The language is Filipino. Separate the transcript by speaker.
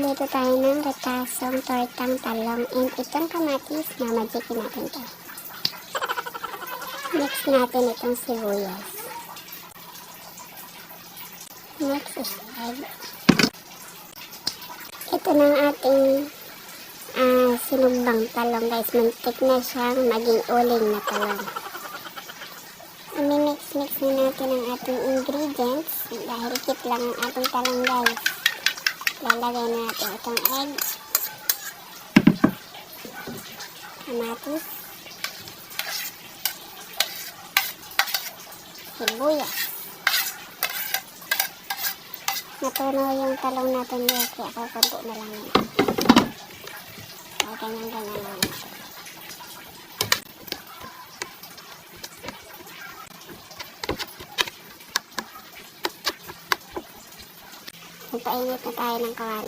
Speaker 1: Magluluto tayo ng retasong tortang talong and itong kamatis na magikin natin ito. Mix natin itong sibuyas. Next is egg. Ito ng ating sinumbang talong guys. Muntik na siyang maging uling na talong. I-mix na natin ang ating ingredients dahil kit lang ang ating talong guys. Lalagay natin itong egg, kamatis, sibuyas. Natunaw yung talong natin guys, kaya kukunti na lang yun. Ganyan lang natin. Magpainit na tayo ng kawali.